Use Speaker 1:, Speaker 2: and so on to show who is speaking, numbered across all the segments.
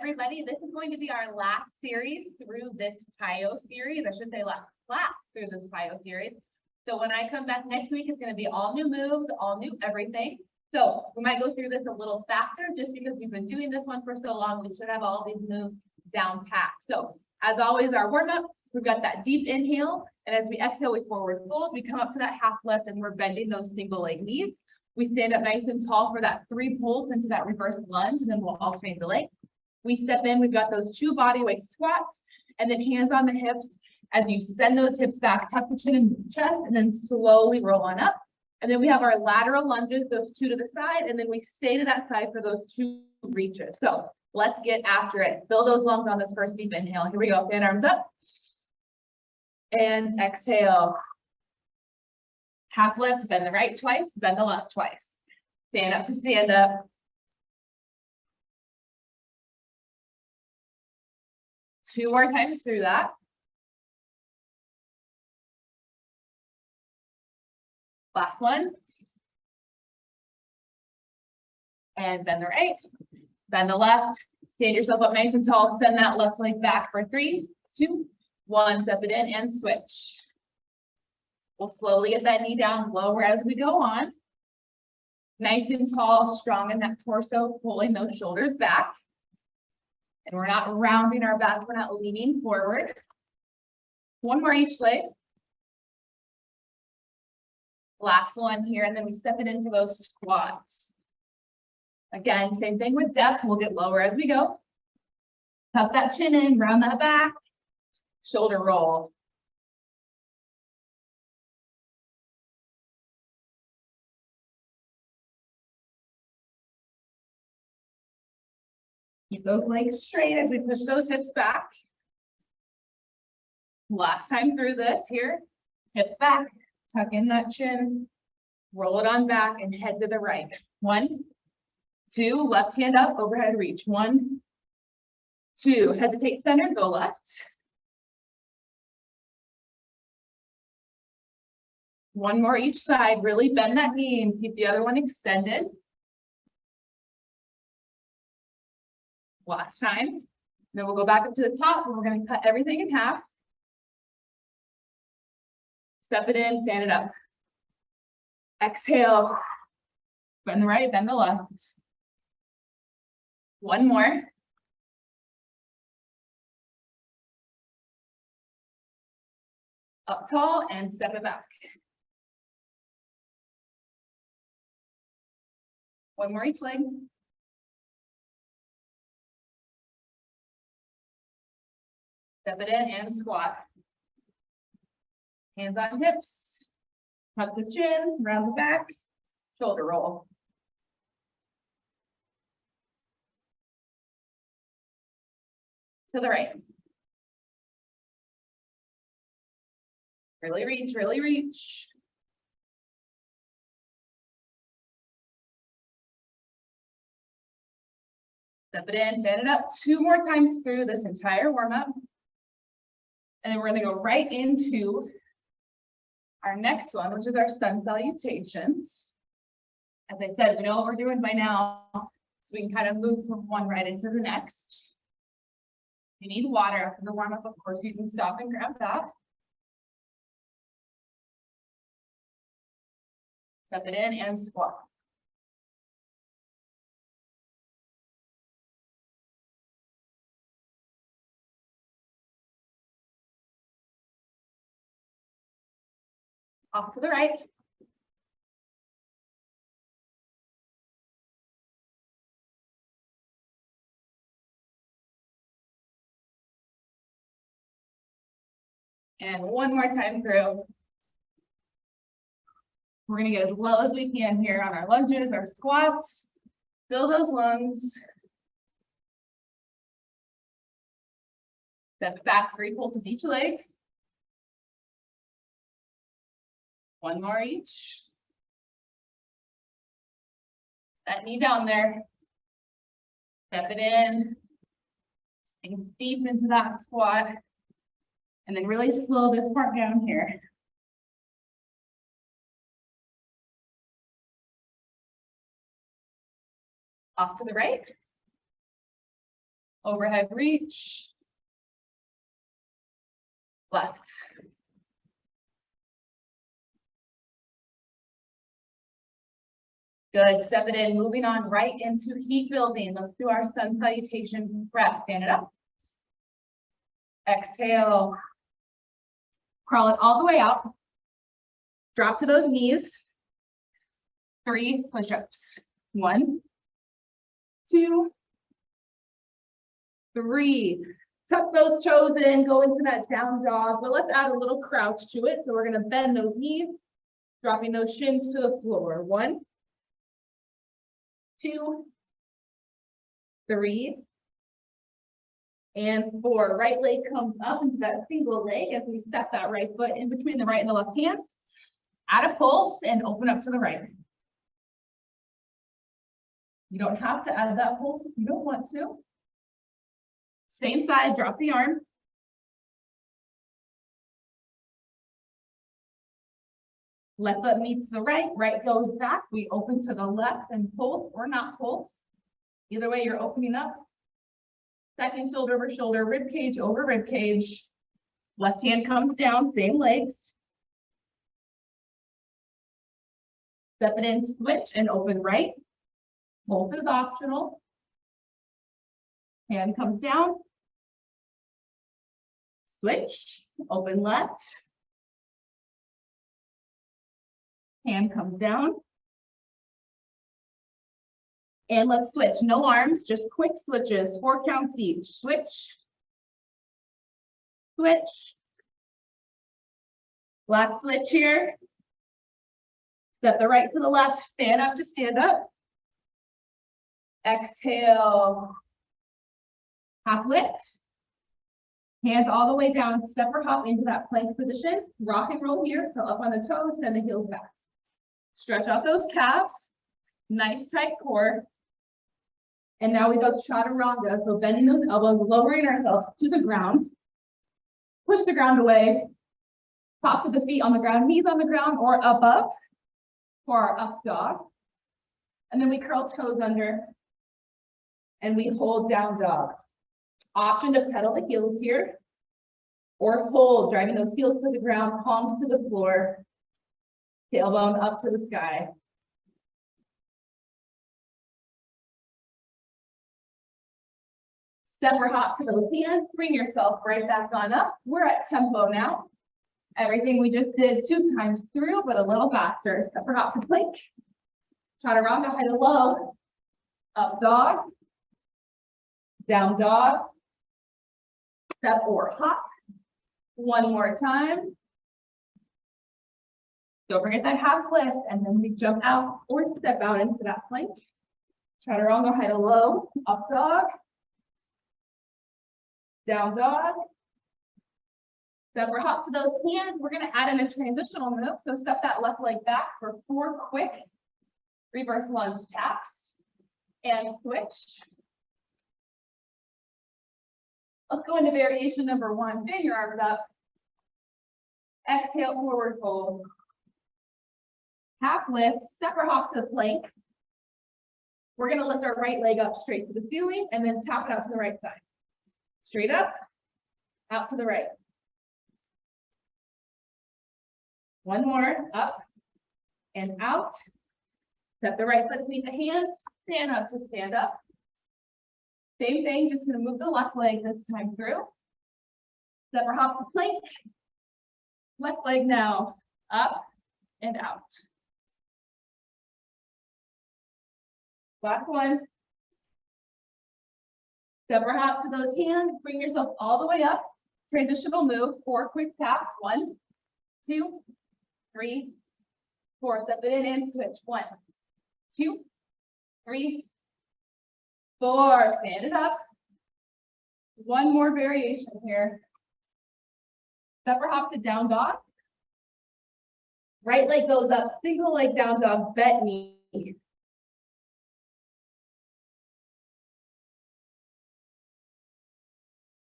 Speaker 1: everybody. This is going to be our last series through this PiYo series. I should say last class through this PiYo series. So when I come back next week, it's going to be all new moves, all new everything. So we might go through this a little faster just because we've been doing this one for so long. We should have all these moves down packed. So as always, our warm up, we've got that deep inhale. And as we exhale, we forward fold. We come up to that half lift and we're bending those single leg knees. We stand up nice and tall for that 3 pulls into that reverse lunge, and then we'll alternate the leg. We step in, we've got those 2 body weight squats, and then hands on the hips. As you send those hips back, tuck the chin in the chest, and then slowly roll on up. And then we have our lateral lunges, those 2 to the side, and then we stay to that side for those 2 reaches. So let's get after it. Fill those lungs on this first deep inhale. Here we go, fan arms up. And exhale. Half lift, bend the right twice, bend the left twice. Stand up to stand up. 2 more times through that. Last one. And bend the right, bend the left. Stand yourself up nice and tall. Send that left leg back for 3, 2, 1. Step it in and switch. We'll slowly get that knee down lower as we go on. Nice and tall, strong in that torso, pulling those shoulders back. And we're not rounding our back, we're not leaning forward. 1 more each leg. Last one here, and then we step it into those squats. Again, same thing with depth, we'll get lower as we go. Tuck that chin in, round that back, shoulder roll. Keep those legs straight as we push those hips back. Last time through this here, hips back, tuck in that chin, roll it on back and head to the right. 1, 2, left hand up, overhead reach. 1, 2, hesitate center, go left. 1 more each side, really bend that knee and keep the other one extended. Last time. Then we'll go back up to the top and we're going to cut everything in half. Step it in, fan it up. Exhale. Bend the right, bend the left. 1 more. Up tall and step it back. 1 more each leg. Step it in and squat. Hands on hips. Tuck the chin, round the back, shoulder roll. To the right. Really reach, really reach. Step it in, bend it up 2 more times through this entire warm-up. And then we're going to go right into our next one, which is our sun salutations. As I said, we know what we're doing by now, so we can kind of move from one right into the next. If you need water after the warm-up, of course, you can stop and grab that. Step it in and squat. Off to the right. And 1 more time through. We're going to get as low as we can here on our lunges, our squats. Fill those lungs. Step back 3 pulses each leg. 1 more each. That knee down there. Step it in. Sink deep into that squat. And then really slow this part down here. Off to the right. overhead reach, left. Good, step it in, moving on right into heat building. Let's do our sun salutation breath. Stand it up. Exhale. Crawl it all the way out. Drop to those knees. 3 push-ups. 1, 2, 3. Tuck those toes in, go into that down dog, but let's add a little crouch to it. So we're gonna bend those knees, dropping those shins to the floor. 1, 2, 3, and 4. Right leg comes up into that single leg as we step that right foot in between the right and the left hands. Add a pulse and open up to the right. You don't have to add that pulse if you don't want to. Same side, drop the arm. Left foot meets the right, right goes back. We open to the left and pulse or not pulse. Either way, you're opening up. Second shoulder over shoulder, rib cage over rib cage. Left hand comes down, same legs. Step it in, switch and open right. Pulse is optional. Hand comes down. Switch, open left. Hand comes down. And let's switch, no arms, just quick switches, 4 counts each. Switch, switch. Last switch here. Step the right to the left, fan up to stand up. Exhale, half lift. Hands all the way down, step or hop into that plank position. Rock and roll here, so up on the toes, send the heels back. Stretch out those calves, nice tight core. And now we go Chaturanga, so bending those elbows, lowering ourselves to the ground. Push the ground away, tops of the feet on the ground, knees on the ground or up for our up dog. And then we curl toes under and we hold down dog. Option to pedal the heels here or hold, driving those heels to the ground, palms to the floor, tailbone up to the sky. Step or hop to those hands, bring yourself right back on up. We're at tempo now. Everything we just did 2 times through, but a little faster. Step or hop to plank. Chaturanga, high to low. Up dog. Down dog. Step or hop. 1 more time. Don't forget that half lift, and then we jump out or step out into that plank. Chaturanga, high to low. Up dog. Down dog. Step or hop to those hands. We're going to add in a transitional move. So step that left leg back for 4 quick reverse lunge taps and switch. Let's go into variation number 1. Bend your arms up. Exhale, forward fold. Half lift, step or hop to the plank. We're going to lift our right leg up straight to the ceiling and then tap it out to the right side. Straight up, out to the right. 1 more, up and out. Step the right foot to meet the hands, stand up to stand up. Same thing, just gonna move the left leg this time through. Step or hop to plank. Left leg now, up and out. Last one. Step or hop to those hands, bring yourself all the way up. Transitional move, 4 quick taps. 1, 2, 3, 4. Step it in and switch. 1, 2, 3, 4. Stand it up. 1 more variation here. Step or hop to down dog. Right leg goes up, single leg down dog, bent knee.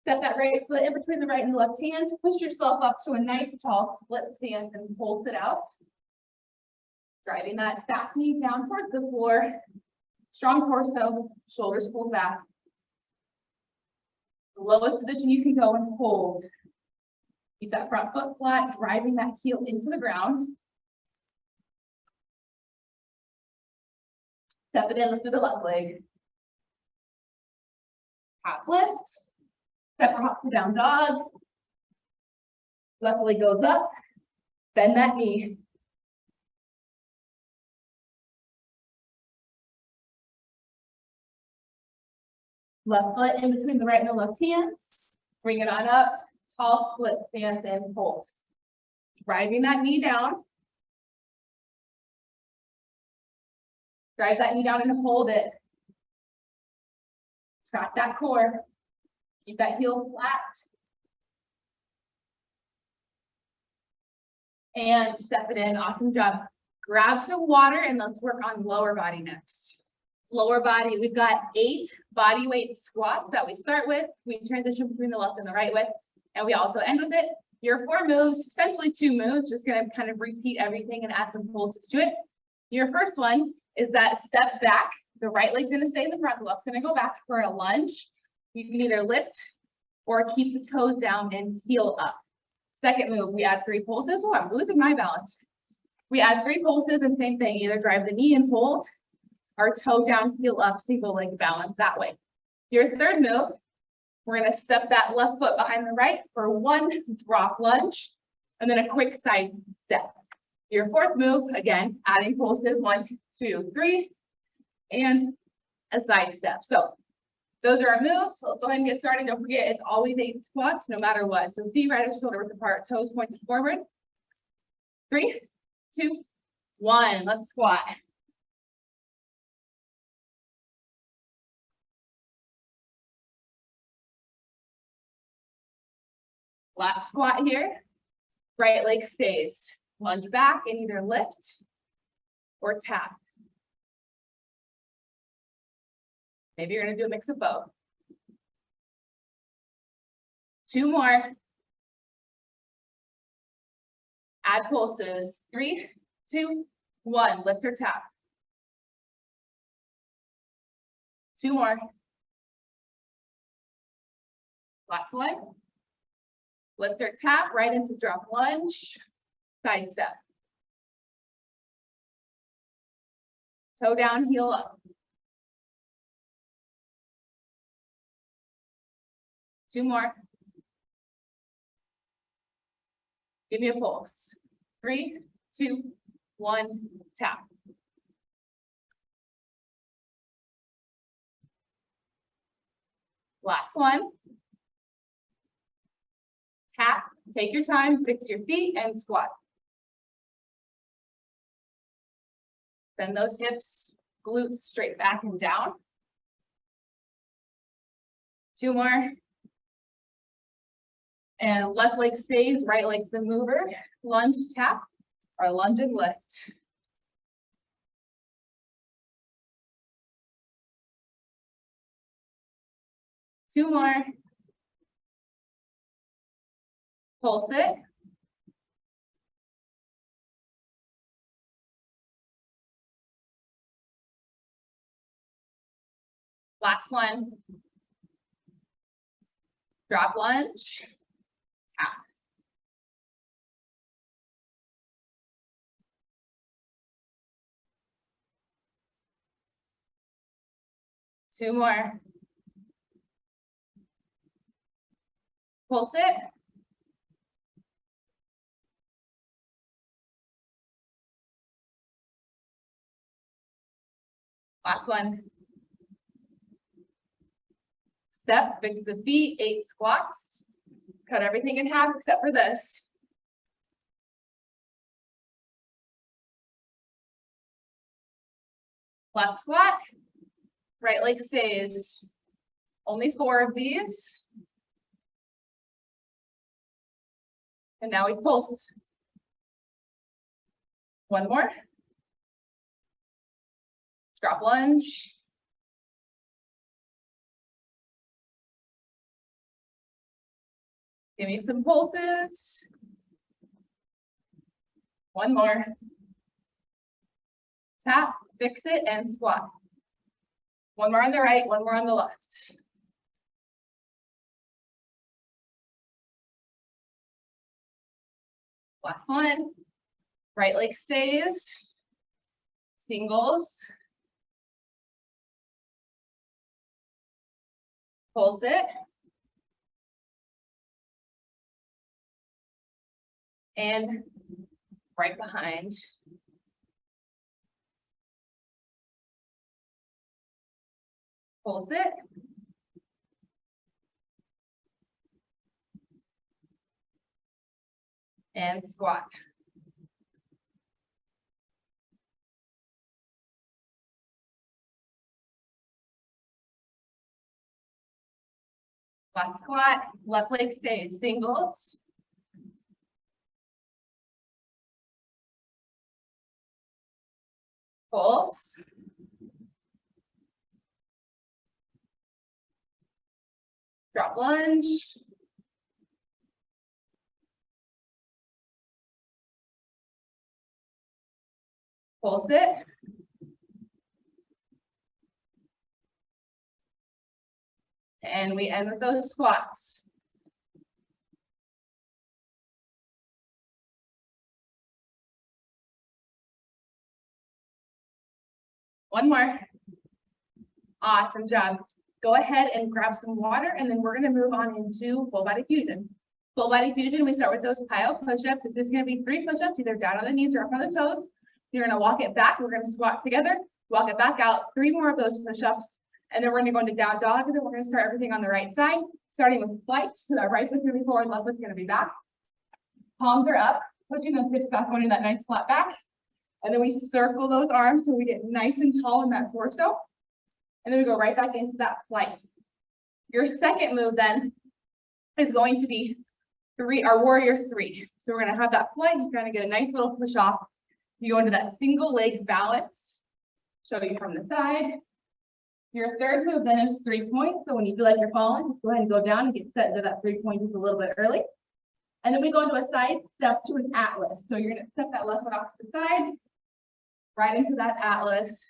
Speaker 1: Step that right foot in between the right and the left hand. Push yourself up to a nice tall split stance and pulse it out. Driving that back knee down towards the floor. Strong torso, shoulders pulled back. Lowest position you can go and hold. Keep that front foot flat, driving that heel into the ground. Step it in, lift through the left leg. Half lift. Step or hop to down dog. Left leg goes up. Bend that knee. Left foot in between the right and the left hands. Bring it on up. Tall split stance and pulse. Driving that knee down. Drive that knee down and hold it. Track that core. Keep that heel flat. And step it in. Awesome job. Grab some water and let's work on lower body next. Lower body, we've got 8 body weight squats that we start with. We transition between the left and the right with, and we also end with it. Your 4 moves, essentially 2 moves, just gonna kind of repeat everything and add some pulses to it. Your first one is that step back. The right leg's gonna stay in the front, the left's gonna go back for a lunge. You can either lift or keep the toes down and heel up. Second move, we add 3 pulses. Oh, I'm losing my balance. We add 3 pulses and same thing, either drive the knee and hold, or toe down, heel up, single leg balance that way. Your third move, we're gonna step that left foot behind the right for 1 drop lunge, and then a quick side step. Your fourth move, again, adding pulses, 1, 2, 3, and a side step. So those are our moves. So let's go ahead and get started. Don't forget, it's always 8 squats, no matter what. So feet right as shoulder width apart, toes pointed forward. 3, 2, 1, let's squat. Last squat here. Right leg stays. Lunge back and either lift or tap. Maybe you're gonna do a mix of both. 2 more. Add pulses. 3, 2, 1. Lift or tap. 2 more. Last one. Lift or tap right into drop lunge. Side step. Toe down, heel up. 2 more. Give me a pulse. 3, 2, 1, tap. Last one. Tap, take your time, fix your feet and squat. Bend those hips, glutes straight back and down. 2 more. And left leg stays, right leg's the mover. Lunge, tap, or lunge and lift. Two more. Pulse it. Last one. Drop lunge. Tap. Two more. Pulse it. Last one. Step, fix the feet, 8 squats. Cut everything in half except for this. Last squat. Right leg stays. Only 4 of these. And now we pulse. 1 more. Drop lunge. Give me some pulses. 1 more. Tap, fix it, and squat. 1 more on the right, 1 more on the left. Last one. Right leg stays. Singles. Pulse it. And right behind. Pulse it. And squat. Last squat, left leg stays, singles. Pulse. Drop lunge. Pulse it. And we end with those squats. One more. Awesome job. Go ahead and grab some water, and then we're going to move on into full body fusion. Full body fusion, we start with those PiYo push-ups. There's going to be 3 push-ups, either down on the knees or up on the toes. You're going to walk it back. We're going to squat together, walk it back out, 3 more of those push-ups, and then we're going to go into down dog, and then we're going to start everything on the right side, starting with flight. So that right foot's going to be forward, left foot's going to be back. Palms are up, pushing those hips back, going to that nice flat back. And then we circle those arms so we get nice and tall in that torso. And then we go right back into that flight. Your second move then is going to be our warrior 3. So we're going to have that flight. You're going to get a nice little push off. You go into that single leg balance. Show you from the side. Your third move then is 3 points. So when you feel like you're falling, just go ahead and go down and get set into that 3 point just a little bit early. And then we go into a side step to an atlas. So you're going to step that left foot off to the side, right into that atlas.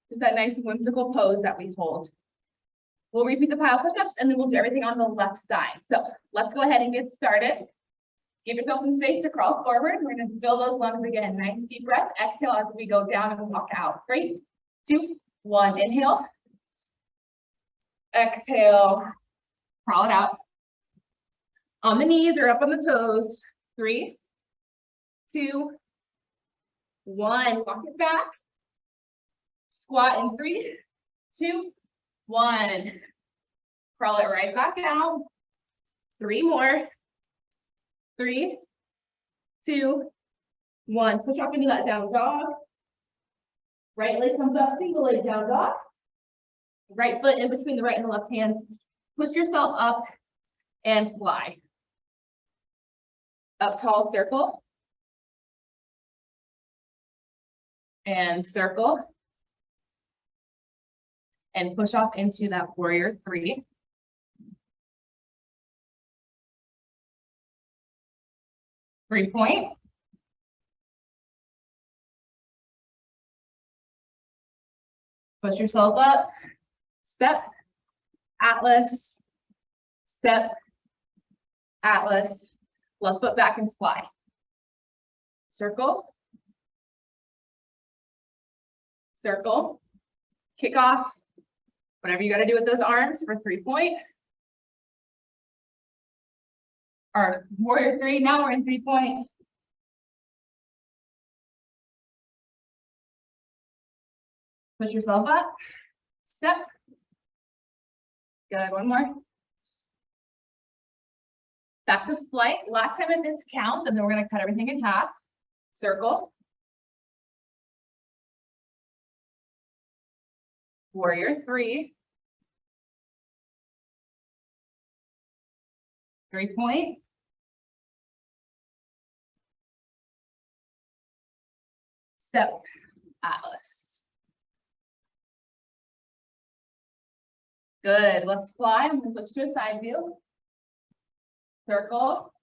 Speaker 1: Just that nice whimsical pose that we hold. We'll repeat the PiYo push-ups and then we'll do everything on the left side. So let's go ahead and get started. Give yourself some space to crawl forward. We're going to fill those lungs again. Nice deep breath. Exhale as we go down and walk out. 3, 2, 1. Inhale. Exhale. Crawl it out. On the knees or up on the toes. 3, 2, 1. Walk it back. Squat in 3, 2, 1. Crawl it right back out. 3 more. 3, 2, 1. Push up into that down dog. Right leg comes up, single leg down dog. Right foot in between the right and the left hands. Push yourself up and fly. Up tall, circle. And circle. And push off into that warrior 3. Three-point. Push yourself up. Step, atlas, step, atlas. Left foot back and fly. Circle. Circle. Kick off. Whatever you got to do with those arms for 3-point. Our warrior 3, now we're in 3-point. Push yourself up. Step. Good, one more. Back to flight. Last time at this count, and then we're going to cut everything in half. Circle. Warrior 3. 3-point. Step, atlas. Good, let's fly. I'm going to switch to a side view. Circle,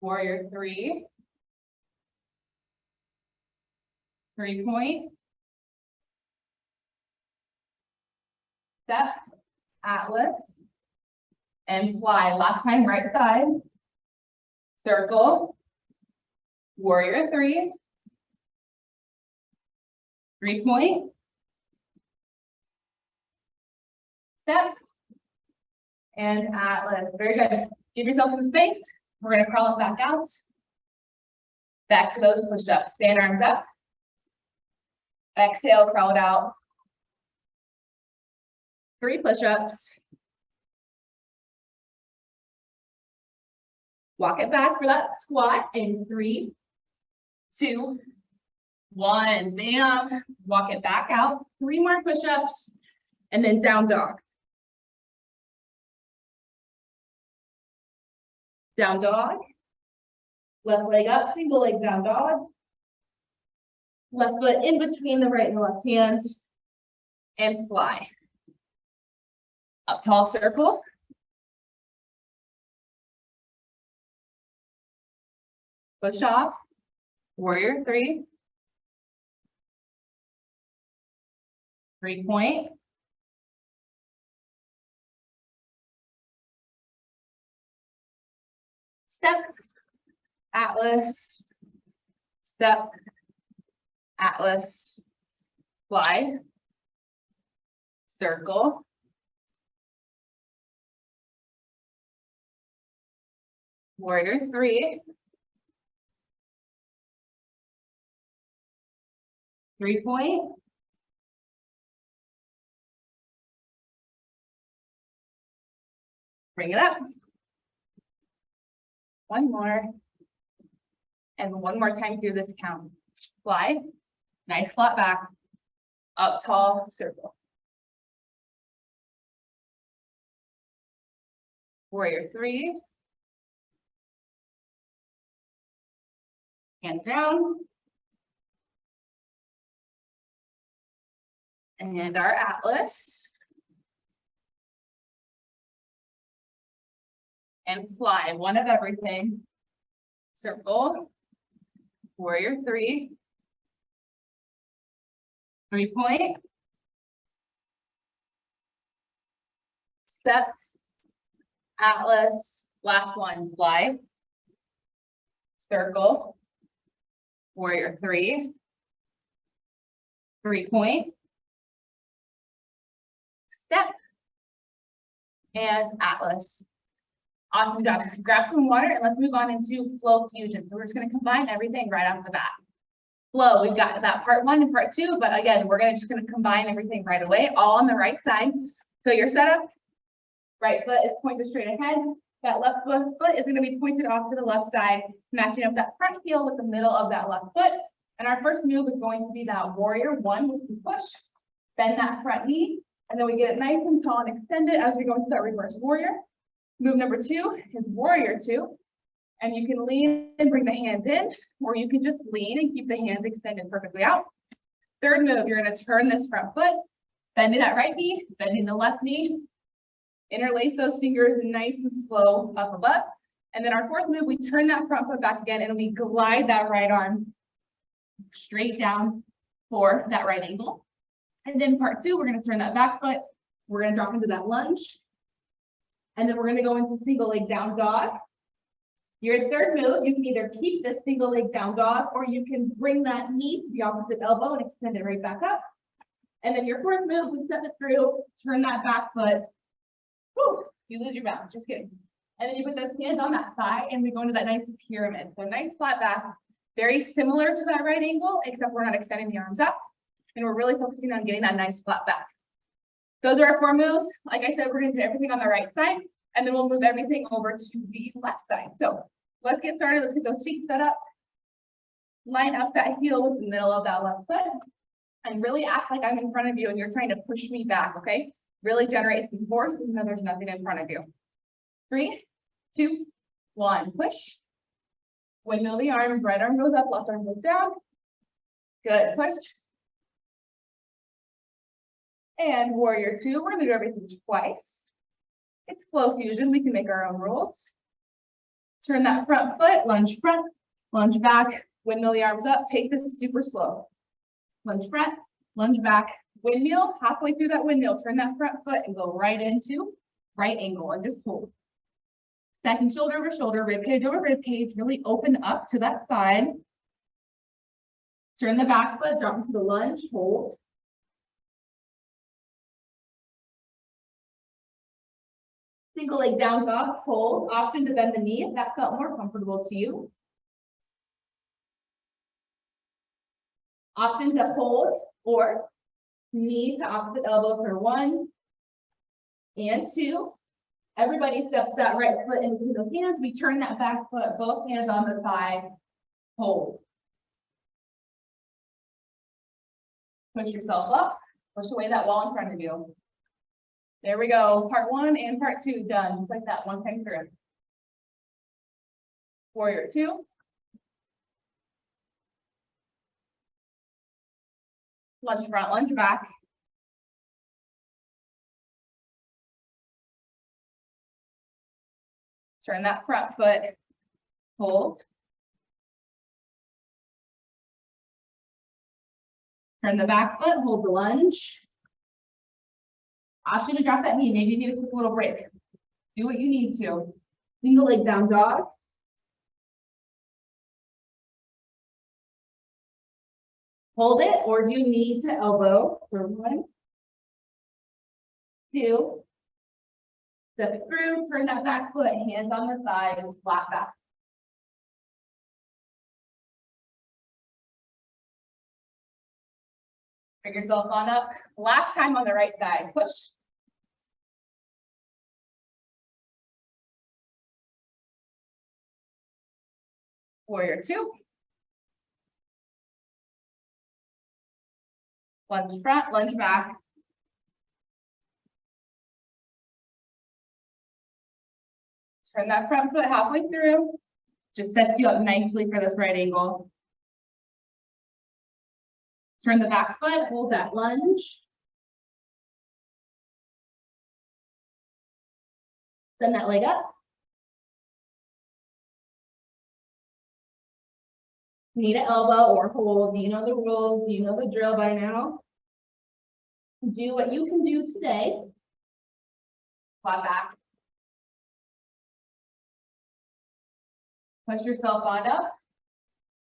Speaker 1: warrior 3. 3-point. Step, atlas. And fly. Last time, right side. Circle. Warrior three. 3-point. Step. And Atlas. Very good. Give yourself some space. We're going to crawl it back out. Back to those push-ups. Stand arms up. Exhale, crawl it out. 3 push-ups. Walk it back for that squat in 3, 2, 1. Bam. Walk it back out. 3 more push-ups. And then down dog. Down dog. Left leg up, single leg down dog. Left foot in between the right and left hand. And fly. Up tall circle. Push off. Warrior three. 3-point. Step. Atlas. Step. Atlas. Fly. Circle. Warrior three. 3-point. Bring it up. One more. And one more time through this count. Fly. Nice flat back. Up tall circle. Warrior three. Hands down. And our Atlas. And fly, one of everything. Circle. Warrior three. 3-point. Step. Atlas. Last one, fly. Circle. Warrior three. 3-point. Step. And Atlas. Awesome job. Grab some water and let's move on into flow fusion. So we're just going to combine everything right off the bat. Flow, we've got that part 1 and part 2, but again, we're just going to combine everything right away, all on the right side. So your setup, right foot is pointed straight ahead. That left foot is going to be pointed off to the left side, matching up that front heel with the middle of that left foot. And our first move is going to be that warrior 1 with the push. Bend that front knee, and then we get it nice and tall and extended as we go into that reverse warrior. Move number 2 is warrior 2. And you can lean and bring the hands in, or you can just lean and keep the hands extended perfectly out. Third move, you're going to turn this front foot, bending that right knee, bending the left knee, interlace those fingers nice and slow up above. And then our fourth move, we turn that front foot back again and we glide that right arm straight down for that right angle. And then part 2, we're going to turn that back foot. We're going to drop into that lunge. And then we're going to go into single leg down dog. Your third move, you can either keep this single leg down dog, or you can bring that knee to the opposite elbow and extend it right back up. And then your fourth move, we step it through, turn that back foot. Whew, you lose your balance, just kidding. And then you put those hands on that thigh and we go into that nice pyramid. So nice flat back, very similar to that right angle, except we're not extending the arms up. And we're really focusing on getting that nice flat back. Those are our 4 moves. Like I said, we're going to do everything on the right side, and then we'll move everything over to the left side. So let's get started. Let's get those feet set up. Line up that heel with the middle of that left foot, and really act like I'm in front of you and you're trying to push me back, okay? Really generate some force even though there's nothing in front of you. 3, 2, 1, push. Windmill the arms, right arm goes up, left arm goes down. Good, push. And warrior 2, we're gonna do everything twice. It's flow fusion, we can make our own rules. Turn that front foot, lunge front, lunge back, windmill the arms up, take this super slow. Lunge front, lunge back, windmill, halfway through that windmill, turn that front foot and go right into right angle and just hold. Second shoulder over shoulder, rib cage over rib cage, really open up to that side. Turn the back foot, drop into the lunge, hold. Single leg down dog, hold. Option to bend the knee if that felt more comfortable to you. Option to hold or knee to opposite elbow for 1 and 2. Everybody steps that right foot into the hands. We turn that back foot, both hands on the thigh, hold. Push yourself up, push away that wall in front of you. There we go. Part 1 and part 2 done. Just like that, one time through. Warrior 2. Lunge front, lunge back. Turn that front foot, hold. Turn the back foot, hold the lunge. Option to drop that knee. Maybe you need a quick little break. Do what you need to. Single leg down dog. Hold it, or do you need to elbow for 1, 2. Step it through, turn that back foot, hands on the side, flat back. Bring yourself on up. Last time on the right side, push. Warrior 2. Lunge front, lunge back. Turn that front foot halfway through. Just sets you up nicely for this right angle. Turn the back foot, hold that lunge. Send that leg up. Knee to elbow or hold. You know the rules, you know the drill by now. Do what you can do today. Flat back. Push yourself on up.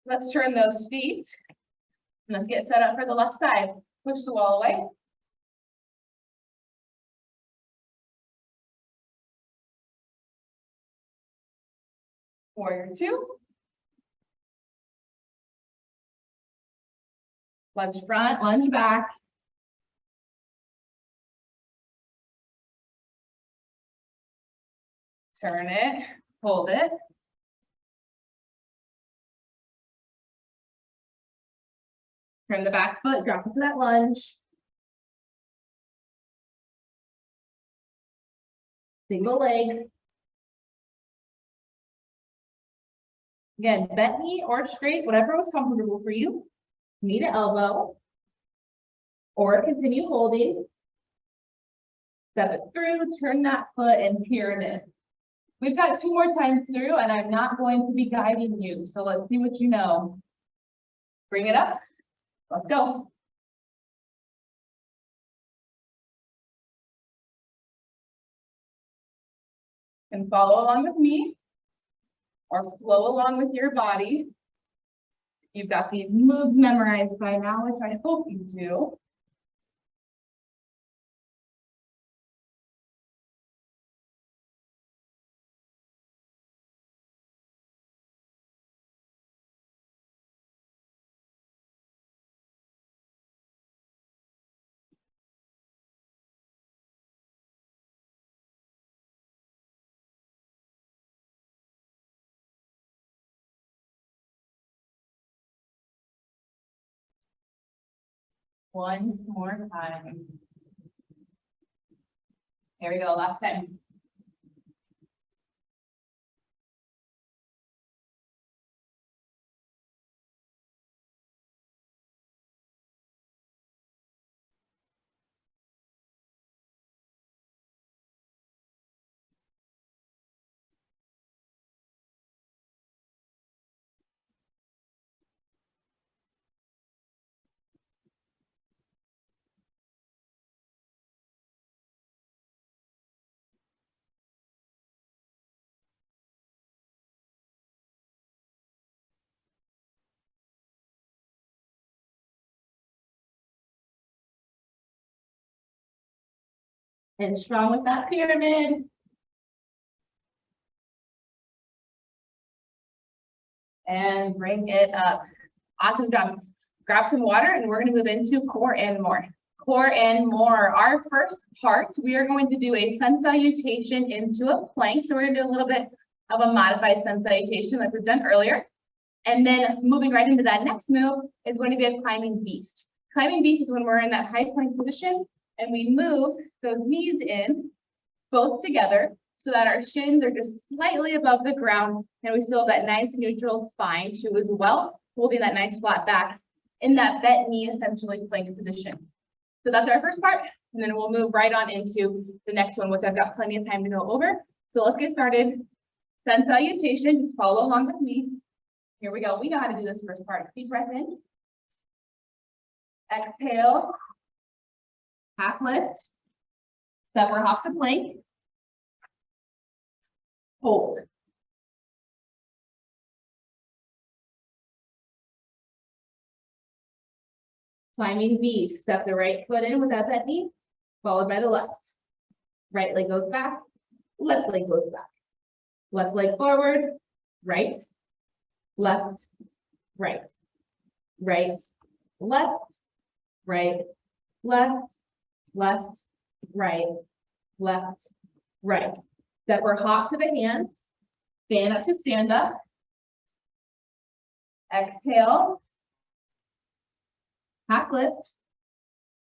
Speaker 1: Let's turn those feet. And let's get set up for the left side. Push the wall away. Warrior 2. Lunge front, lunge back. Turn it, hold it. Turn the back foot, drop into that lunge. Single leg. Again, bent knee or straight, whatever was comfortable for you. Knee to elbow. Or continue holding. Step it through, turn that foot and pyramid. We've got 2 more times through and I'm not going to be guiding you. So let's see what you know. Bring it up. Let's go. And follow along with me or flow along with your body. You've got these moves memorized by now, which I hope you do. One more time. Here we go, last time. and strong with that pyramid. And bring it up. Awesome job. Grab some water and we're going to move into core and more. Core and more. Our first part, we are going to do a sun salutation into a plank. So we're going to do a little bit of a modified sun salutation like we've done earlier. And then moving right into that next move is going to be a climbing beast. Climbing beast is when we're in that high plank position and we move those knees in both together so that our shins are just slightly above the ground and we still have that nice neutral spine too as well, holding that nice flat back in that bent knee essentially plank position. So that's our first part, and then we'll move right on into the next one, which I've got plenty of time to go over. So let's get started. Sun salutation, follow along with me. Here we go. We know how to do this first part. Deep breath in. Exhale. Half lift. Step or hop to plank. Hold. Climbing V, step the right foot in without that knee, followed by the left. Right leg goes back, left leg goes back. Left leg forward, right, left, right, right, left, right, left, left, right, left, right. Step or hop to the hands, stand up to stand up. Exhale. Half lift,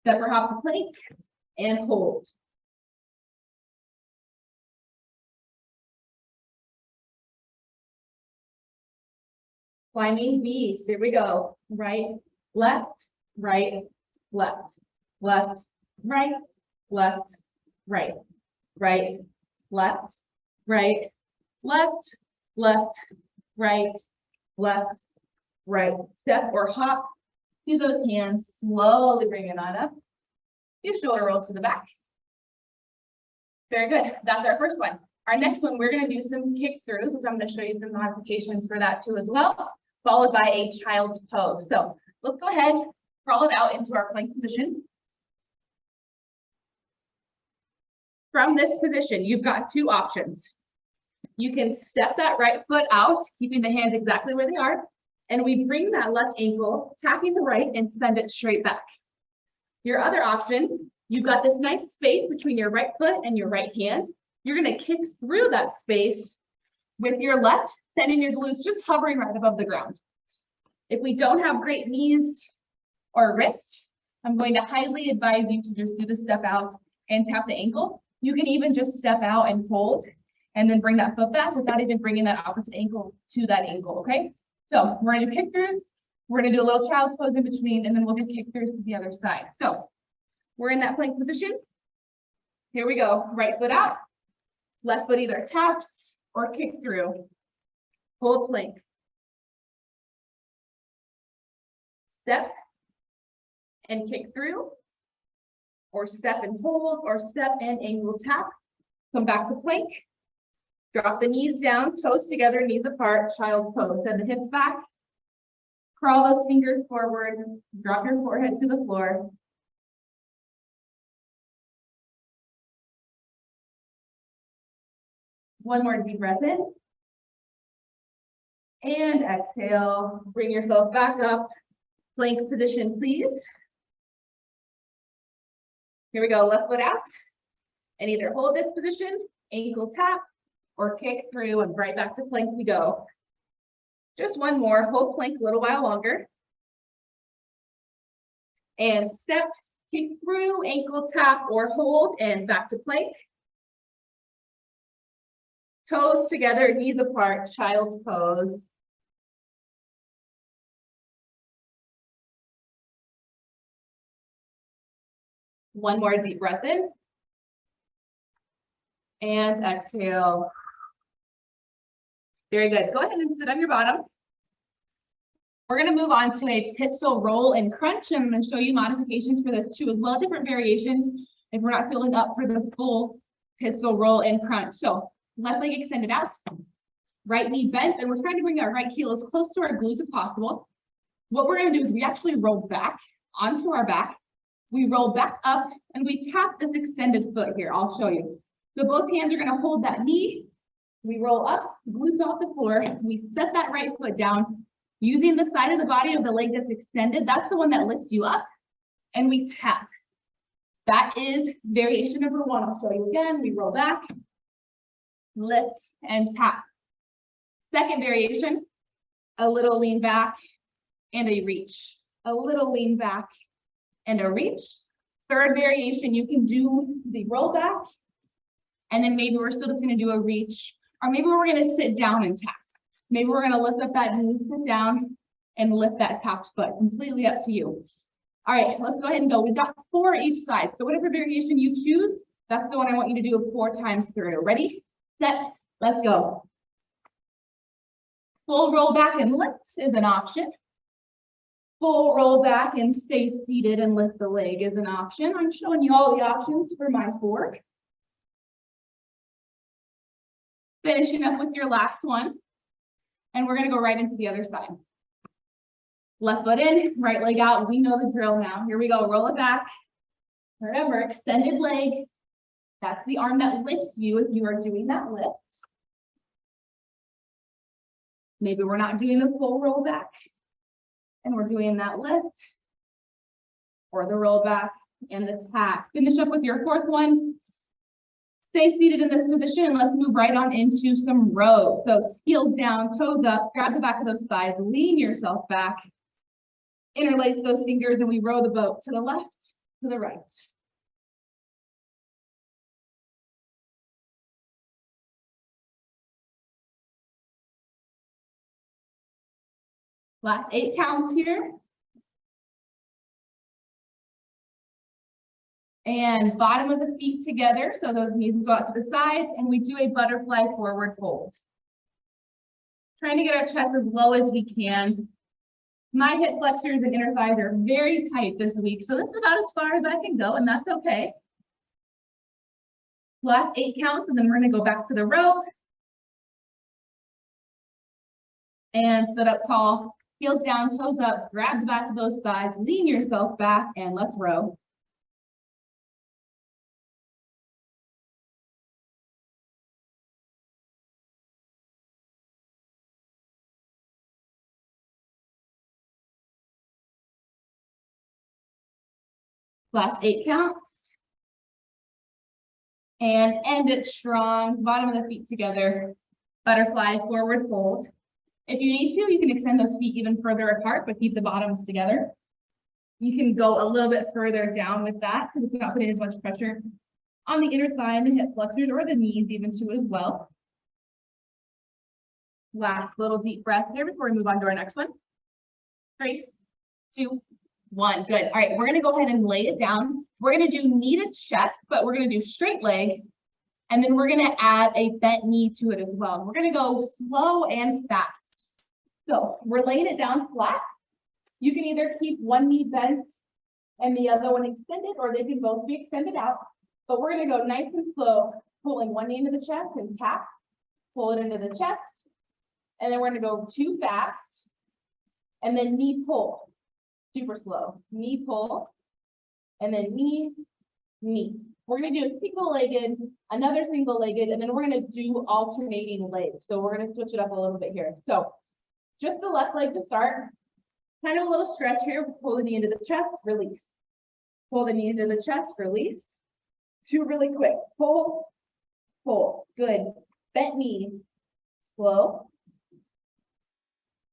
Speaker 1: step or hop to plank, and hold. Climbing beast, here we go. Right, left, right, left, left, right, left, right, right, left, right, left, left, right, left, right. Step or hop. Use those hands, slowly bring it on up. Do shoulder rolls to the back. Very good. That's our first one. Our next one, we're going to do some kick throughs, which I'm going to show you some modifications for that too as well, followed by a child's pose. So let's go ahead, crawl it out into our plank position. From this position, you've got two options. You can step that right foot out, keeping the hands exactly where they are. And we bring that left ankle, tapping the right and send it straight back. Your other option, you've got this nice space between your right foot and your right hand. You're going to kick through that space with your left, sending your glutes just hovering right above the ground. If we don't have great knees or wrist, I'm going to highly advise you to just do the step out and tap the ankle. You can even just step out and hold and then bring that foot back without even bringing that opposite ankle to that ankle, okay? So we're going to do kick throughs. We're going to do a little child's pose in between, and then we'll do kick throughs to the other side. So we're in that plank position. Here we go. Right foot out. Left foot either taps or kick through. Hold plank. Step and kick through, or step and hold, or step and angle tap. Come back to plank. Drop the knees down, toes together, knees apart, child's pose. Send the hips back. Crawl those fingers forward. Drop your forehead to the floor. One more deep breath in. And exhale. Bring yourself back up. Plank position, please. Here we go. Left foot out. And either hold this position, ankle tap, or kick through and right back to plank we go. Just one more, hold plank a little while longer. And step, kick through, ankle tap or hold and back to plank. Toes together, knees apart, child's pose. One more deep breath in. And exhale. Very good. Go ahead and sit on your bottom. We're going to move on to a pistol roll and crunch. I'm going to show you modifications for this too as well, different variations if we're not feeling up for the full pistol roll and crunch. So left leg extended out, right knee bent, and we're trying to bring our right heel as close to our glutes as possible. What we're going to do is we actually roll back onto our back. We roll back up and we tap this extended foot here. I'll show you. So both hands are gonna hold that knee. We roll up, glutes off the floor. We set that right foot down using the side of the body of the leg that's extended. That's the one that lifts you up, and we tap. That is variation number one. I'll show you again. We roll back, lift, and tap. Second variation, a little lean back and a reach. A little lean back and a reach. Third variation, you can do the roll back, and then maybe we're still just gonna do a reach, or maybe we're gonna sit down and tap. Maybe we're gonna lift up that knee, sit down, and lift that tapped foot. Completely up to you. All right, let's go ahead and go. We've got 4 each side. So whatever variation you choose, that's the one I want you to do 4 times through. Ready, set, let's go. Full roll back and lift is an option. Full roll back and stay seated and lift the leg is an option. I'm showing you all the options for my 4. Finishing up with your last one. And we're gonna go right into the other side. Left foot in, right leg out. We know the drill now. Here we go, roll it back. Remember, extended leg. That's the arm that lifts you if you are doing that lift. Maybe we're not doing the full roll back and we're doing that lift, or the roll back and the tap. Finish up with your 4th one. Stay seated in this position and let's move right on into some row. So heels down, toes up, grab the back of those thighs, lean yourself back, interlace those fingers, and we row the boat to the left, to the right. Last 8 counts here. And bottom of the feet together, so those knees go out to the side, and we do a butterfly forward fold. Trying to get our chest as low as we can. My hip flexors and inner thighs are very tight this week, so this is about as far as I can go, and that's okay. Last 8 counts, and then we're gonna go back to the row. And sit up tall, heels down, toes up, grab the back of those thighs, lean yourself back, and let's row. Last 8 counts. And end it strong, bottom of the feet together, butterfly forward fold. If you need to, you can extend those feet even further apart, but keep the bottoms together. You can go a little bit further down with that because it's not putting as much pressure on the inner thigh and the hip flexors, or the knees even too as well. Last little deep breath here before we move on to our next one. 3, 2, 1. Good. All right, we're gonna go ahead and lay it down. We're gonna do knee to chest, but we're gonna do straight leg. And then we're gonna add a bent knee to it as well. We're gonna go slow and fast. So we're laying it down flat. You can either keep one knee bent and the other one extended, or they can both be extended out. But we're gonna go nice and slow, pulling one knee into the chest and tap, pull it into the chest. And then we're gonna go too fast and then knee pull, super slow. Knee pull and then knee, knee. We're gonna do a single-legged, another single-legged, and then we're gonna do alternating legs. So we're gonna switch it up a little bit here. So just the left leg to start. Kind of a little stretch here. Pull the knee into the chest, release. Pull the knee into the chest, release. 2 really quick. Pull, pull. Good. Bent knee, slow.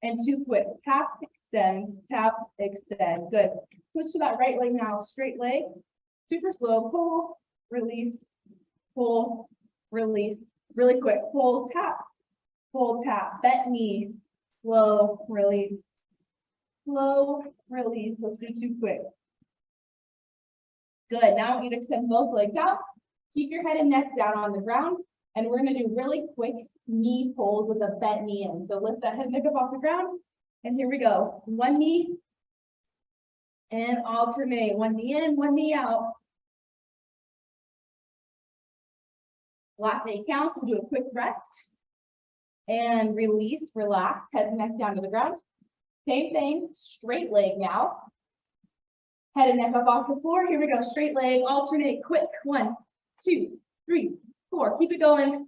Speaker 1: And 2 quick. Tap, extend, tap, extend. Good. Switch to that right leg now. Straight leg. Super slow. Pull, release, pull, release. Really quick. Pull, tap, bent knee, slow, release, slow, release. Let's do 2 quick. Good. Now I want you to extend both legs out. Keep your head and neck down on the ground. And we're going to do really quick knee pulls with a bent knee in. So lift that head and neck up off the ground. And here we go. One knee and alternate. One knee in, one knee out. Last 8 counts. We'll do a quick rest. And release, relax, head and neck down to the ground. Same thing, straight leg now.
Speaker 2: Head and neck up off the floor. Here we go. Straight leg, alternate, quick. 1, 2, 3, 4. Keep it going.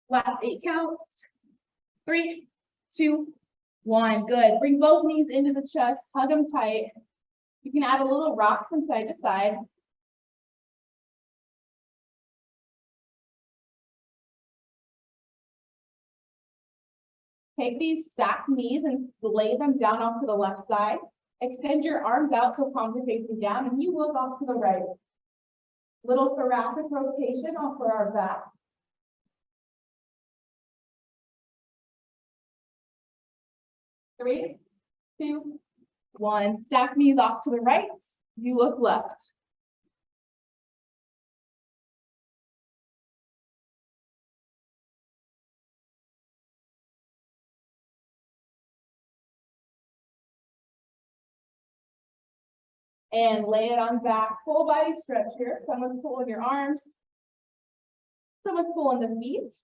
Speaker 2: Last 8 counts. 3, 2, 1. Good. Bring both knees into the chest. Hug them tight. You can add a little rock from side to side. Take these stacked knees and lay them down off to the left side. Extend your arms out so palms are facing down, and you look off to the right. Little thoracic rotation off for our back. Three, 2, 1. Stack knees off to the right. You look left. And lay it on back. Full body stretch here. Someone's pulling your arms. Someone's pulling the feet.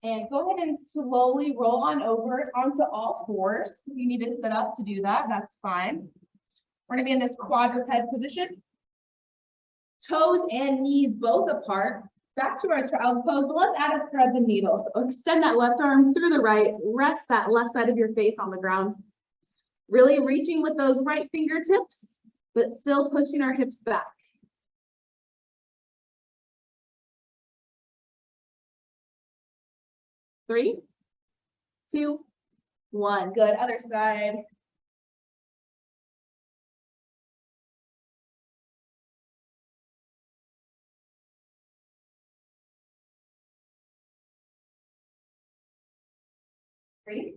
Speaker 2: And go ahead and slowly roll on over onto all fours. You need to sit up to do that. That's fine. We're going to be in this quadruped position. Toes and knees both apart. Back to our child's pose, but let's add a thread the needle. So extend that left arm through the right. Rest that left side of your face on the ground. Really reaching with those right fingertips, but still pushing our hips back. Three, 2, 1. Good. Other side. Three,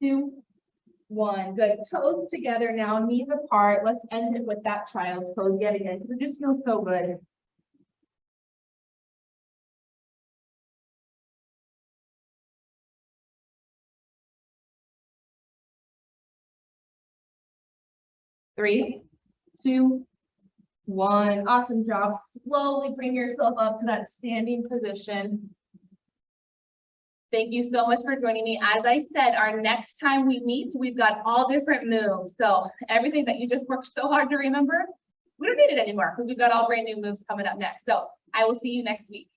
Speaker 2: 2, 1. Good. Toes together now, knees apart. Let's end it with that child's pose yet again, because it just feels so good. Three, 2, 1. Awesome job. Slowly bring yourself up to that standing position. Thank you so much for joining me. As I said, our next time we meet, we've got all different moves. So everything that you just worked so hard to remember, we don't need it anymore because we've got all brand new moves coming up next. So I will see you next week.